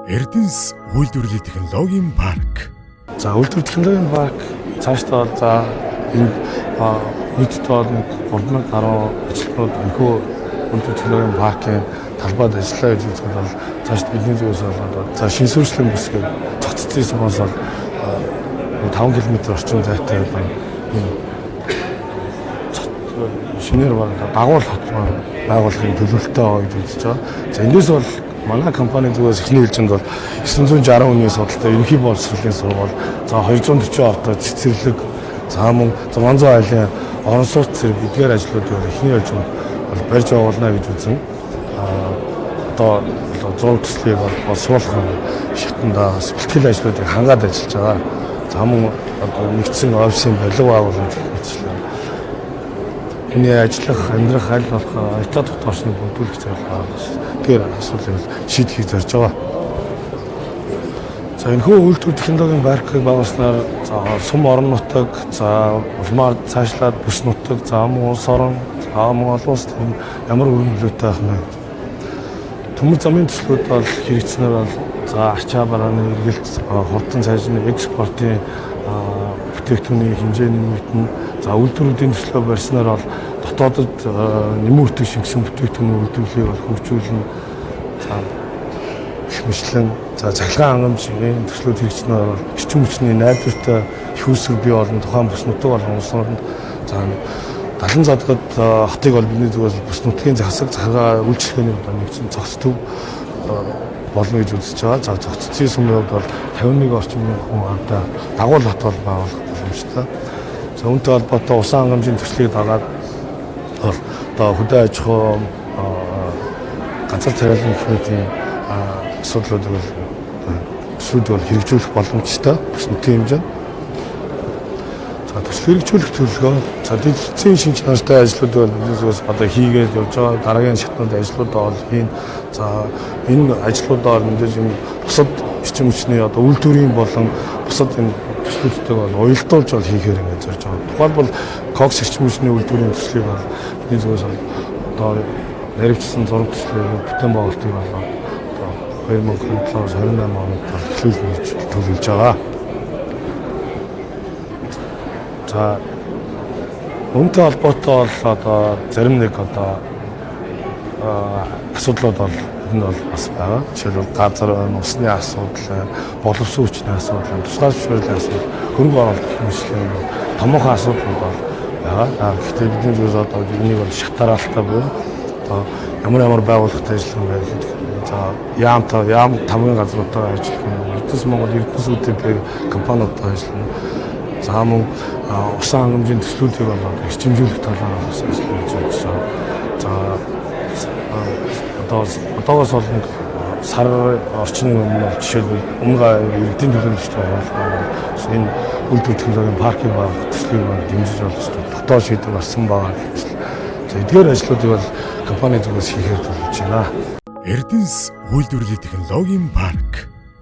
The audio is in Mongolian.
Эрдэнэс үйлдвэрлэлийн технологийн парк. За үйлдвэрлэлийн технологийн парк цаашдаа за энэ нийтдээ 3000 гаруй ажилтнууд энэхүү үйлдвэрлэлийн технологийн паркийн талбайд ажиллаа гэж үзэх бол цаашд бидний зүгээс болоод за шин сүрслэн бүсгүй цогцолтын сумаас 5 км орчим зайтай энэ шинээр дагуул хот байгуулахын төлөвлөлтөй байгаа гэж үзэж байгаа. За энэс бол манай компани зүгээс эхний хэлжинд бол 960 хүний судалтай ерөнхий боловсролын сургууль, за 240 ортой цэцэрлэг, за мөн 600 айлын орон сууц зэрэг эдгээр ажлуудыг эхний хэлжинд бол барьж байгуулна гэж үзэн. Одоо зураг төслийг боловсруулах шатанда бэлтгэл ажлуудыг хангаад ажиллаж байгаа. За мөн одоо нэгдсэн офисын барилга байгууламж хийчихлээ. Энэ ажиллах, амьдрах аль болох аятаа тогтоочныг бүрдүүлэх зорилгоо тэр асуудлыг шийдэхийг зорж байгаа. За энэхүү үйлдвэрлэлийн технологийн паркыг байгуулснаар сум орон нутаг, за улмаар цаашлаад бүс нутаг, за мөн улс орон, за мөн олон улсад ямар өргөн нөлөөтэй байх нь. Төмөр замын төслүүд бол хэрэгжснээр бол за ачаа барааны эргэлт, хурдан сайжны экспортын бүтээгдэхүүний хэмжээний нэмэгдэн, за үйлдвэрүүдийн төслөө барьснаар бол дотоодод нэмэн хүртэг шингэсэн бүтээгдэхүүний үйлдвэрлэлийг бол хөгжүүлнэ. За их мэтлэн за цахилгаан хангамжийн төслүүд хэрэгжснээр бол эрчим хүчний найдвартай их үүсвэр бий болон тухайн бүс нутаг болон улс орнд за 70 задгад хотыг бол бидний зүгээс бүс нутгийн засаг захиргаа үйлчлэгээний нэгэн зохиц төв болно гэж үзэж байгаа. За зохицын сумын хувьд бол 51 орчим хүн хамтаа дагуул хот бол байгуулах боломжтой. За үүнтэй холбоотой усан хангамжийн төслийг дагаад одоо хөдөө аж ахуй ганцаар тариалан хүмүүсийн асуудлуудыг бол хэрэгжүүлэх боломжтой бүс нутгийн хэмжээнд. За төсөл хэрэгжүүлэх төлөвлөгөө за дэвтэрийн шинж чанартай ажлууд бол бизнесээс одоо хийгээд явж байгаа. Дараагийн шатнд ажлуудаа бол хийн. За энэ ажлуудаар мэдээж юм бусад эрчим хүчний одоо үйлдвэрийн болон бусад энэ төслүүдтэй бол уялдуулж бол хийхээр ингэж зорж байгаа. Тухайлбал кокс эрчим хүчний үйлдвэрийн төслийг бол бидний зүгээс одоо нарийвчсан зураг төслийг бүтээн байгуулалтыг бол одоо 2027-28 онд эхлүүлнэ гэж төлөвлөж байгаа. За үүнтэй холбоотой бол одоо зарим нэг одоо асуудлууд бол энэ бол бас байгаа. Жишээлбэл газар усны асуудал, боловсон хүчний асуудал, тусгай зөвшөөрлийн асуудал, хөрөнгө оруулалт хэмжээний томоохон асуудлууд бол байгаа. Гэхдээ бидний зүгээс одоо энийг бол шатараалтаа буюу одоо ямар байгууллагатай ажиллах юм бэ гэдэг. За яам тавын газруудаар ажиллах юм. Эрдэнэс Монгол Эрдэнэс үүдтэй компаниудтай ажиллана. За мөн усан хангамжийн төслүүдийг бол эрчимжүүлэх талаар бас ажиллаж байгаа. За одоогоос бол сар орчны өмнө жишээлбэл өмнө иргэдийн төлөөлөлтөд энэ үйлдвэрлэлийн технологийн паркийг байгуулах төслийг дэмжиж болж дотоод шийдвэр гарсан байгаа гэж. За эдгээр ажлуудыг бол компани зүгээс хийхээр төлөвлөж байна. Эрдэнэс үйлдвэрлэлийн технологийн парк.